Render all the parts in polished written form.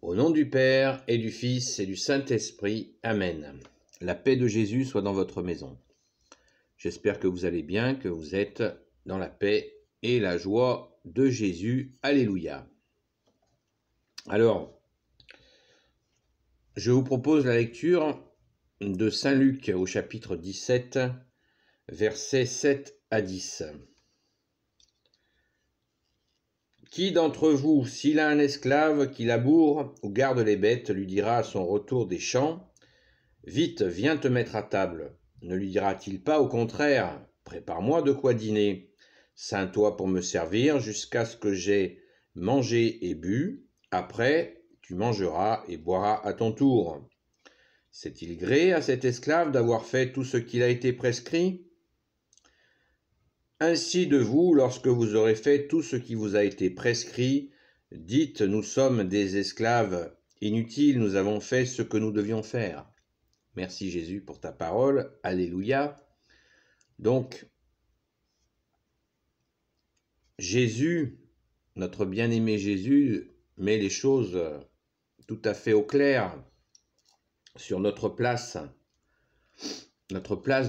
Au nom du Père et du Fils et du Saint-Esprit. Amen. La paix de Jésus soit dans votre maison. J'espère que vous allez bien, que vous êtes dans la paix et la joie de Jésus. Alléluia. Alors, je vous propose la lecture de Saint Luc au chapitre 17, versets 7 à 10. Qui d'entre vous, s'il a un esclave qui laboure ou garde les bêtes, lui dira à son retour des champs, « Vite, viens te mettre à table », ne lui dira-t-il pas au contraire, « Prépare-moi de quoi dîner, ceins-toi pour me servir jusqu'à ce que j'aie mangé et bu, après tu mangeras et boiras à ton tour. » Sait-il gré à cet esclave d'avoir fait tout ce qu'il a été prescrit ? Ainsi de vous, lorsque vous aurez fait tout ce qui vous a été prescrit, dites, nous sommes des esclaves inutiles, nous avons fait ce que nous devions faire. Merci Jésus pour ta parole, alléluia. Donc, Jésus, notre bien-aimé Jésus, met les choses tout à fait au clair sur notre place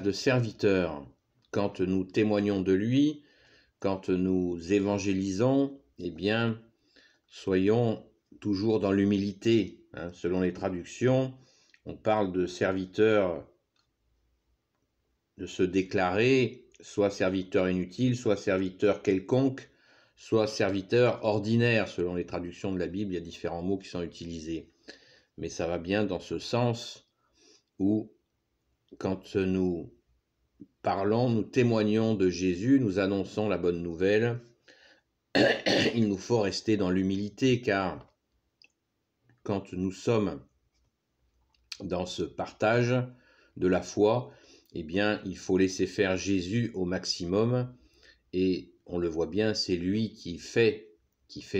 de serviteur. Quand nous témoignons de lui, quand nous évangélisons, eh bien, soyons toujours dans l'humilité. Selon les traductions, on parle de serviteur, de se déclarer, soit serviteur inutile, soit serviteur quelconque, soit serviteur ordinaire. Selon les traductions de la Bible, il y a différents mots qui sont utilisés. Mais ça va bien dans ce sens où, quand nous parlons, nous témoignons de Jésus, nous annonçons la bonne nouvelle, il nous faut rester dans l'humilité, car quand nous sommes dans ce partage de la foi, eh bien, il faut laisser faire Jésus au maximum, et on le voit bien, c'est lui qui fait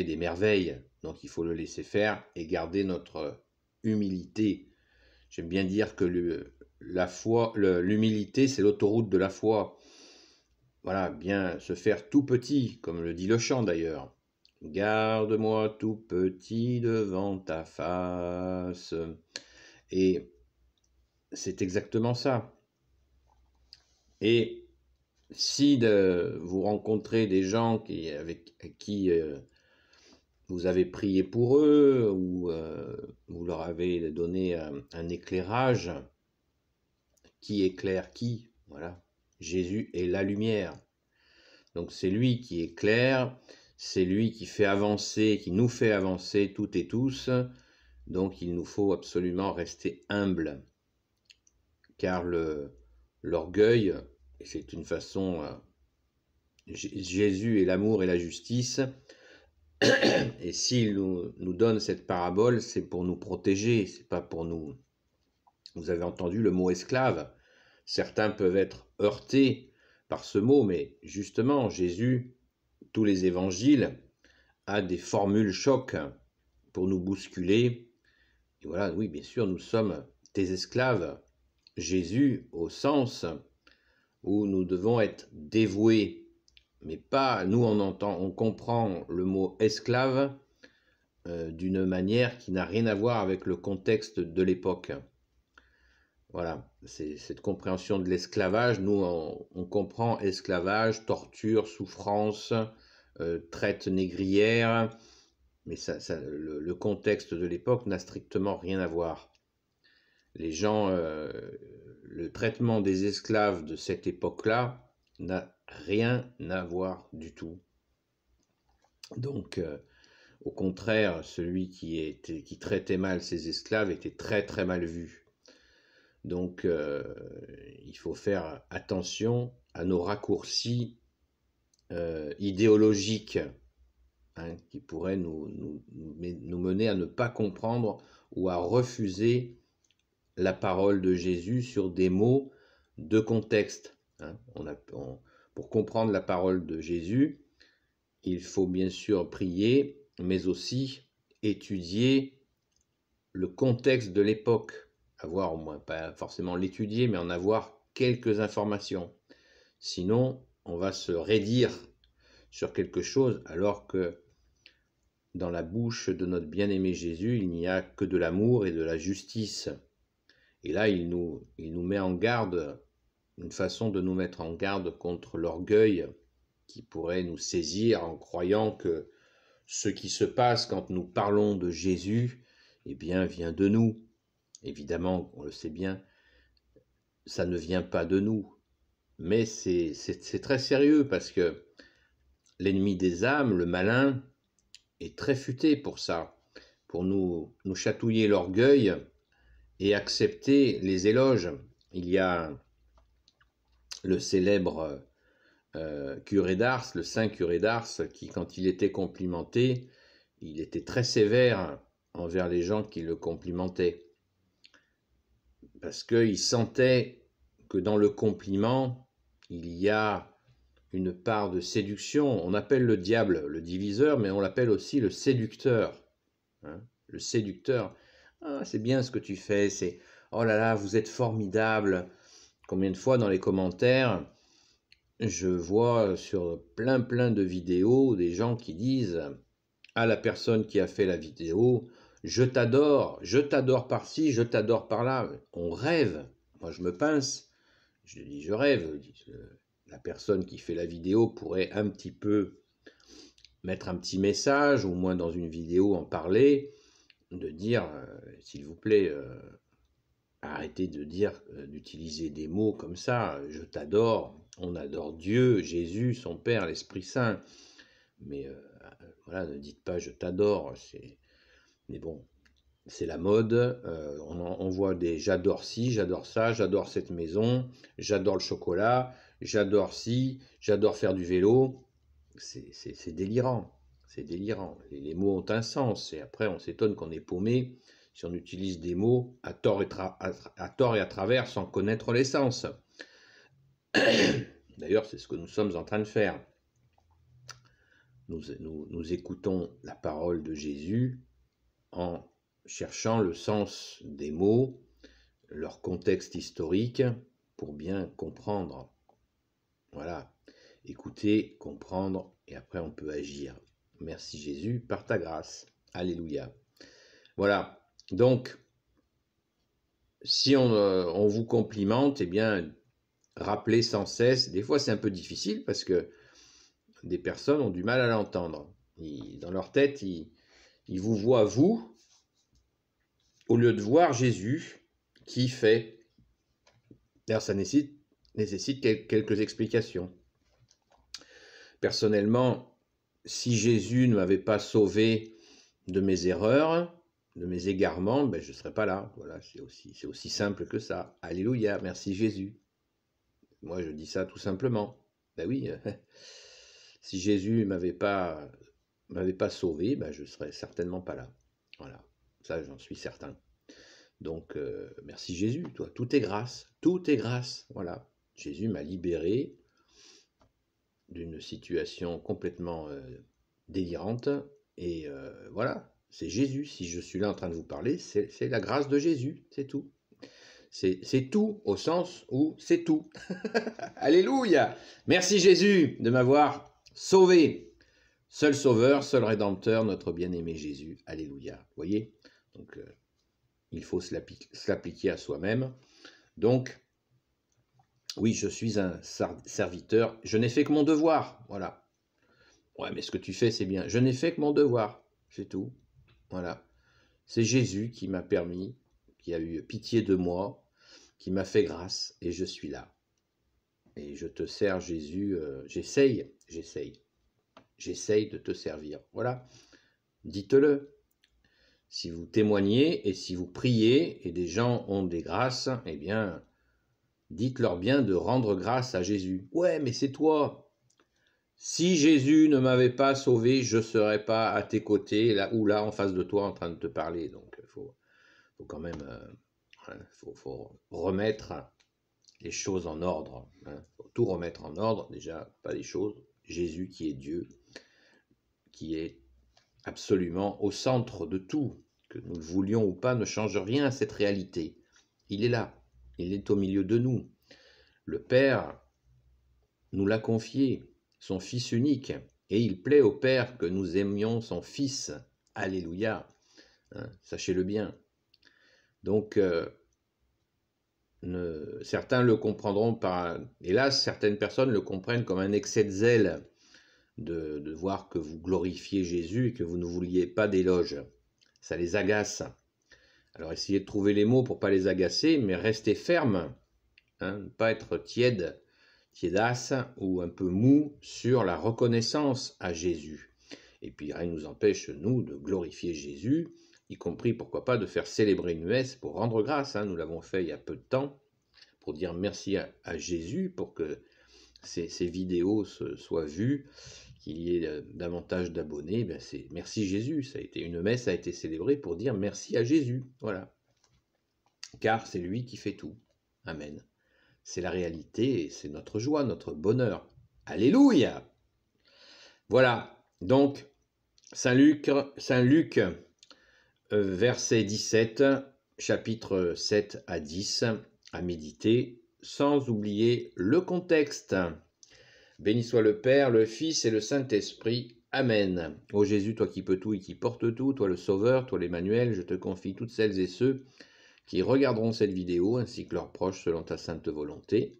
des merveilles, donc il faut le laisser faire et garder notre humilité. J'aime bien dire que l'humilité, c'est l'autoroute de la foi. Voilà, bien se faire tout petit, comme le dit le chant d'ailleurs. Garde-moi tout petit devant ta face. Et c'est exactement ça. Et si vous rencontrez des gens avec qui vous avez prié pour eux, ou vous leur avez donné un éclairage, qui éclaire qui ? Voilà. Jésus est la lumière. Donc c'est lui qui éclaire, c'est lui qui fait avancer, qui nous fait avancer toutes et tous. Donc il nous faut absolument rester humble. Car l'orgueil, c'est une façon... Jésus est l'amour et la justice. Et s'il nous donne cette parabole, c'est pour nous protéger, c'est pas pour nous... Vous avez entendu le mot esclave. Certains peuvent être heurtés par ce mot, mais justement, Jésus, tous les évangiles, a des formules chocs pour nous bousculer. Et voilà, oui, bien sûr, nous sommes tes esclaves. Jésus, au sens où nous devons être dévoués, mais pas, nous on comprend le mot esclave d'une manière qui n'a rien à voir avec le contexte de l'époque. Voilà, c'est cette compréhension de l'esclavage. Nous, on comprend esclavage, torture, souffrance, traite négrière, mais le contexte de l'époque n'a strictement rien à voir. Les gens, le traitement des esclaves de cette époque-là n'a rien à voir du tout. Donc, au contraire, celui qui traitait mal ses esclaves était très très mal vu. Donc, il faut faire attention à nos raccourcis idéologiques qui pourraient nous mener à ne pas comprendre ou à refuser la parole de Jésus sur des mots de contexte. Pour comprendre la parole de Jésus, il faut bien sûr prier, mais aussi étudier le contexte de l'époque. Avoir au moins, pas forcément l'étudier, mais en avoir quelques informations. Sinon, on va se raidir sur quelque chose, alors que dans la bouche de notre bien-aimé Jésus, il n'y a que de l'amour et de la justice. Et là, il nous met en garde, une façon de nous mettre en garde contre l'orgueil qui pourrait nous saisir en croyant que ce qui se passe quand nous parlons de Jésus, eh bien, vient de nous. Évidemment, on le sait bien, ça ne vient pas de nous. Mais c'est très sérieux parce que l'ennemi des âmes, le malin, est très futé pour ça, pour nous chatouiller l'orgueil et accepter les éloges. Il y a le célèbre curé d'Ars, le saint curé d'Ars, qui, quand il était complimenté, il était très sévère envers les gens qui le complimentaient. Parce qu'il sentait que dans le compliment, il y a une part de séduction. On appelle le diable le diviseur, mais on l'appelle aussi le séducteur. Hein, le séducteur. Ah, c'est bien ce que tu fais, c'est oh là là, vous êtes formidable. Combien de fois dans les commentaires, je vois sur plein de vidéos des gens qui disent à la personne qui a fait la vidéo, je t'adore par-ci, je t'adore par-là. On rêve. Moi, je me pince. Je dis, je rêve. La personne qui fait la vidéo pourrait un petit peu mettre un petit message, ou au moins dans une vidéo en parler, de dire, s'il vous plaît, arrêtez de dire, d'utiliser des mots comme ça, je t'adore, on adore Dieu, Jésus, son Père, l'Esprit Saint. Mais voilà, ne dites pas je t'adore, mais bon, c'est la mode, on voit des j'adore ci, j'adore ça, j'adore cette maison, j'adore le chocolat, j'adore ci, j'adore faire du vélo. C'est délirant, c'est délirant. Les mots ont un sens, et après on s'étonne qu'on est paumé si on utilise des mots à tort et à travers sans connaître l'essence. D'ailleurs, c'est ce que nous sommes en train de faire. Nous écoutons la parole de Jésus en cherchant le sens des mots, leur contexte historique, pour bien comprendre. Voilà, écouter, comprendre, et après on peut agir. Merci Jésus, par ta grâce. Alléluia. Voilà, donc, si on vous complimente, eh bien, rappelez sans cesse. Des fois, c'est un peu difficile parce que des personnes ont du mal à l'entendre. Dans leur tête, ils vous voient, vous, au lieu de voir Jésus qui fait. D'ailleurs, ça nécessite quelques explications. Personnellement, si Jésus ne m'avait pas sauvé de mes erreurs, de mes égarements, ben, je ne serais pas là. Voilà, c'est aussi simple que ça. Alléluia, merci Jésus. Moi, je dis ça tout simplement. Ben oui, si Jésus m'avait pas sauvé, ben, je ne serais certainement pas là. Voilà, ça j'en suis certain. Donc, merci Jésus, toi, tout est grâce, voilà. Jésus m'a libéré d'une situation complètement délirante, et voilà, c'est Jésus. Si je suis là en train de vous parler, c'est la grâce de Jésus, c'est tout. C'est tout au sens où c'est tout. Alléluia. Merci Jésus de m'avoir sauvé. Seul sauveur, seul rédempteur, notre bien-aimé Jésus. Alléluia. Vous voyez? Donc, il faut se l'appliquer à soi-même. Donc, oui, je suis un serviteur. Je n'ai fait que mon devoir. Voilà. Ouais, mais ce que tu fais, c'est bien. Je n'ai fait que mon devoir. C'est tout. Voilà. C'est Jésus qui m'a permis, qui a eu pitié de moi, qui m'a fait grâce, et je suis là. Et je te sers, Jésus. J'essaye de te servir. Voilà. Dites-le. Si vous témoignez et si vous priez et des gens ont des grâces, eh bien, dites-leur bien de rendre grâce à Jésus. Ouais, mais c'est toi. Si Jésus ne m'avait pas sauvé, je ne serais pas à tes côtés, là ou là, en face de toi, en train de te parler. Donc, il faut quand même faut remettre les choses en ordre. Hein. Faut tout remettre en ordre, déjà, pas les choses. Jésus qui est Dieu, qui est absolument au centre de tout, que nous le voulions ou pas, ne change rien à cette réalité. Il est là, il est au milieu de nous. Le Père nous l'a confié, son Fils unique, Et il plaît au Père que nous aimions son Fils. Alléluia. Hein, sachez-le bien. Donc, certains le comprendront par... Hélas, certaines personnes le comprennent comme un excès de zèle de voir que vous glorifiez Jésus et que vous ne vouliez pas d'éloge. Ça les agace. Alors essayez de trouver les mots pour ne pas les agacer, mais restez ferme, hein, ne pas être tiédasse ou un peu mou sur la reconnaissance à Jésus. Et puis rien ne nous empêche, nous, de glorifier Jésus, y compris, pourquoi pas, de faire célébrer une messe pour rendre grâce. Hein. Nous l'avons fait il y a peu de temps, pour dire merci à Jésus, pour que ces vidéos soient vues, qu'il y ait davantage d'abonnés. Ben c'est merci Jésus. Une messe a été célébrée pour dire merci à Jésus. Voilà. Car c'est lui qui fait tout. Amen. C'est la réalité et c'est notre joie, notre bonheur. Alléluia. Voilà. Donc, Saint Luc, verset 17, chapitre 7 à 10, à méditer, sans oublier le contexte. Béni soit le Père, le Fils et le Saint-Esprit. Amen. Ô Jésus, toi qui peux tout et qui portes tout, toi le Sauveur, toi l'Emmanuel, je te confie toutes celles et ceux qui regarderont cette vidéo, ainsi que leurs proches selon ta sainte volonté.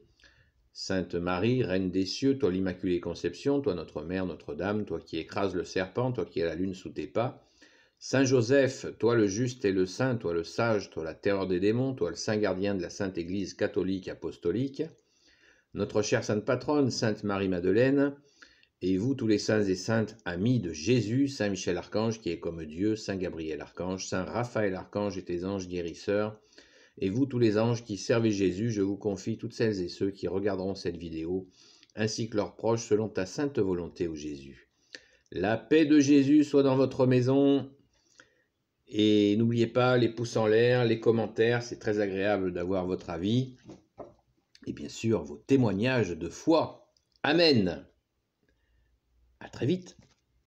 Sainte Marie, Reine des cieux, toi l'Immaculée Conception, toi notre Mère, Notre-Dame, toi qui écrases le serpent, toi qui as la lune sous tes pas. Saint Joseph, toi le juste et le saint, toi le sage, toi la terreur des démons, toi le saint gardien de la Sainte Église catholique apostolique. Notre chère Sainte Patronne, Sainte Marie-Madeleine, et vous tous les saints et saintes amis de Jésus, Saint Michel Archange qui est comme Dieu, Saint Gabriel Archange, Saint Raphaël Archange et tes anges guérisseurs, et vous tous les anges qui servez Jésus, je vous confie toutes celles et ceux qui regarderont cette vidéo, ainsi que leurs proches selon ta sainte volonté, ô Jésus. La paix de Jésus soit dans votre maison, et n'oubliez pas les pouces en l'air, les commentaires, c'est très agréable d'avoir votre avis. Et bien sûr, vos témoignages de foi. Amen. À très vite.